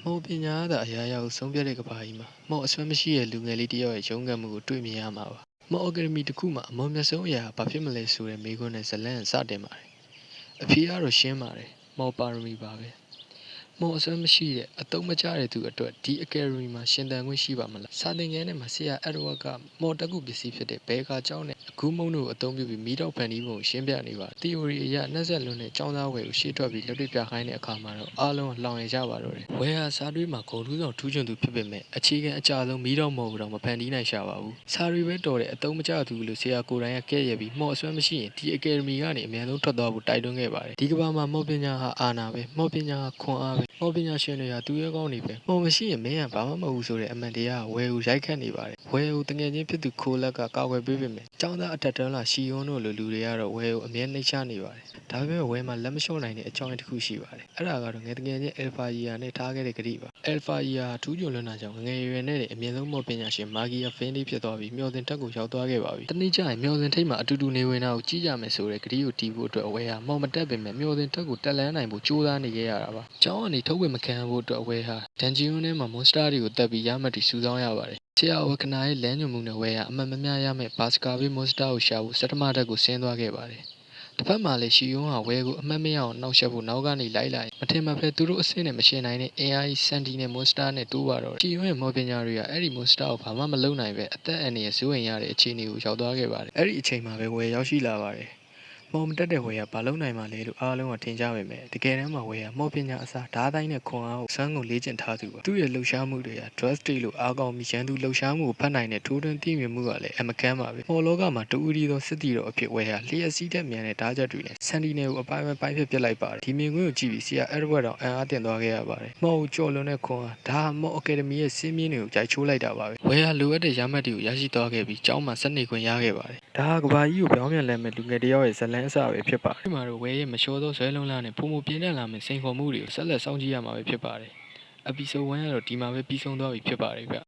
မော်ပညာသာအရာရာကိုဆုံးဖြတ်တဲ့ကဘာကြီးမှာမော်အစွမ်းမရှိတဲ့လူငယ်လေးတယောက်ရဲ့ရုန်းကန်မှုကိုတွေ့မြင်ရမှာပါမော်အကယ်ဒမီတစ်ခုမှာအမော်မြတ်ဆုံးအရာဘာဖြစ်မလဲဆိုတဲ့မေးခွန်းနဲ့ဇလန်းစတင်ပါတယ်အဖြေကတော့ရှင်းပါတယ်မော်ပါရမီပါပဲမော်အစွမ်းမရှိတဲ့အတုံးမကျတဲ့သူအတွက်ဒီအကယ်ဒမီမှာရှင်သန်ခွင့်ရှိပါမလားစာသင်ခန်းထဲမှာဆရာအက်ဒဝတ်ကမော်တက်ကူပစ္စည်းဖြစ်တဲ့ဘဲကာကျောင်းနဲ့အခုမုံတို့အသုံးပြုပြီးမီးတောက်ဖန်တီးပုံကိုရှင်းပြနေပါသီအိုရီအရနှက်ဆက်လွန်းတဲ့ကျောင်းသားဝယ်ကိုရှေ့ထွက်ပြီးလက်တွေ့ပြခိုင်းတဲ့အခါမှာတော့အားလုံးလှောင်ရကြပါတော့တယ်ဝယ်ဟာစာတွေးမှာဂုံထူးဆောင်ထူးချွန်သူဖြစ်ပေမဲ့အခြေခံအကြဆုံးမီးတောက်မော်ကတော့မဖန်တီးနိုင်ရှာပါဘူးစာတွေပဲတော်တဲ့အတုံးမကျသူလို့ဆရာကိုယ်တိုင်ကကဲ့ရဲ့ပြီးမော်အစွမ်းမရှိရင်ဒီအကယ်ဒမီကနေအများဆုံးထွက်သွားဖို့တိုက်တွန်းခဲ့ပါတယ်ဒီကဘာမှာမော်ပညာဟာအာနာပဲမော်ပညာဟာခွန်အားပဲမော်ပညာရှင်တွေဟာသူရဲကောင်းနေပဲမော်မရှိရင်မင်းကဘာမှမဟုတ်ဘူးဆိုတဲ့အမှန်တရားဝယ်ကိုရိုက်ခတ်နေပါတယ်ဝယ်ကိုတငယ်ချင်းဖြစ်သူခိုးလက်ကကောက်ွယ်ပေးပေမဲ့ကျောင်းသားအထက်တန်းလာရှီယွန်းတို့လိုလူတွေကတော့ဝယ်ကိုအမြဲနှိမ့်ချနေပါတယ်ဒါပေမဲ့ဝယ်မှာလက်မလျှော့နိုင်တဲ့အကြောင်းရင်းတစ်ခုရှိပါတယ်အဲ့ဒါကတော့ငယ်တငယ်ချင်းအယ်ဖာယီယာနဲ့ထားခဲ့တဲ့ကတိပါအယ်ဖာယီယာထူးချွန်လွန်းတာကြောင့်ငယ်ရွယ်နဲ့အမြင့်ဆုံးမော်ပညာရှင်မာဂီယာဖင်းလေးဖြစ်သွားပြီးမျော်စင်တက်ကိုရောက်သွားခဲ့ပါပြီတနေ့ကျရင်မျော်စင်ထိတ်မှာအတူတူနေဝင်တာကိုကြည့်ကြမယ်ဆိုတဲ့ကတိကိုတီးဖို့အတွက်ဝယ်ဟာမော်မတက်ပေမဲ့မျော်စင်တက်ကိုတက်လန်းနိုင်ဖို့ကြိုးစားနေခဲ့ရတာပါကျောင်းကနေထုတ်ဝေမခံဖို့အတွက်ဝယ်ဟာဒန်ဂျီယွန်းထဲမှာမွန်စတာတွေကိုတက်ပြီးရမှတ်တီစုဆောင်းရပါတယ်ဆရာဝကနာရဲ့လမ်းညွှန်မှုနဲ့ဝယ်ဟာအမှန်မများရမယ့်ဘာစကာဘေးမွန်စတာကိုရှာဖို့စက်တမတက်ကိုဆင်းသွားခဲ့ပါတယ်တစ်ဖက်မှာလည်းရှီယွန်းဟာဝဲကိုအမှတ်မရအောင်နှောက်ယှက်ဖို့နောက်ကနေလိုက်လာရင်မထင်မှတ်ဖဲသူတို့အဆင့်နဲ့မရှင်နိုင်တဲ့အင်အားကြီးစန်တီနဲ့မွန်စတာနဲ့တိုးပါတော့ရှီယွန်းရဲ့မော်ပညာတွေကအဲ့ဒီမွန်စတာကိုဘာမှမလုပ်နိုင်ပဲအသက်အန္တရာယ်စိုးရိမ်ရတဲ့အခြေအနေကိုရောက်သွားခဲ့ပါတယ်အဲ့ဒီအချိန်မှာပဲဝဲရောက်ရှိလာပါတယ်မော်မတက်တဲ့ဝဲကဘာလုပ်နိုင်မှလဲလို့အားလုံးကထင်ကြပေမဲ့တကယ်တမ်းမှာဝဲကမော်ပညာအစားဓာတ်တိုင်းနဲ့ခွန်အားကိုစမ်းကုန်လေ့ကျင့်ထားသူပါသူ့ရဲ့လှုပ်ရှားမှုတွေက drug state လို့အားကောင်းပြီးရန်သူလှုပ်ရှားမှုကိုဖတ်နိုင်တဲ့ထိုးထွင်းသိမြင်မှုကလည်းအမကန်းပါပဲမော်လောကမှာတူဦးဒီသောစစ်တီတော်အဖြစ်ဝဲဟာလျှက်စီးတဲ့မြန်တဲ့ဓာတ်ချက်တွေနဲ့စန်တီနယ်ကိုအပိုင်းပိုင်းဖြစ်လိုက်ပါတယ်ဒီမြင်ကွင်းကိုကြည့်ပြီးဆရာအက်ဒဝတ်တော်အံ့အားသင့်သွားခဲ့ရပါတယ်မော်ကိုကြော်လွန်တဲ့ခွန်အားဒါဟာမော်အကယ်ဒမီရဲ့စင်းမြင့်တွေကိုကြိုက်ချိုးလိုက်တာပါပဲဝဲဟာလိုအပ်တဲ့ရမှတ်တွေကိုရရှိသွားခဲ့ပြီးကျောင်းမှာစနေခွင့်ရခဲ့ပါတယ်ဒါဟာကဘာကြီးကိုပြောင်းပြန်လဲမဲ့လူငယ်တယောက်ရဲ့ဇလန်းအစပဲဖြစ်ပါတယ်ဒီမှာတော့ဝဲရဲ့မလျှော်သောဇွဲလုံးလားနဲ့ပုံမပြင်းထန်လာမဲ့စိန်ခေါ်မှုတွေကိုဆက်လက်စောင့်ကြည့်ရမှာပဲဖြစ်ပါတယ်။ Episode 1ကတော့ဒီမှာပဲပြီးဆုံးသွားပြီဖြစ်ပါတယ်ဗျ။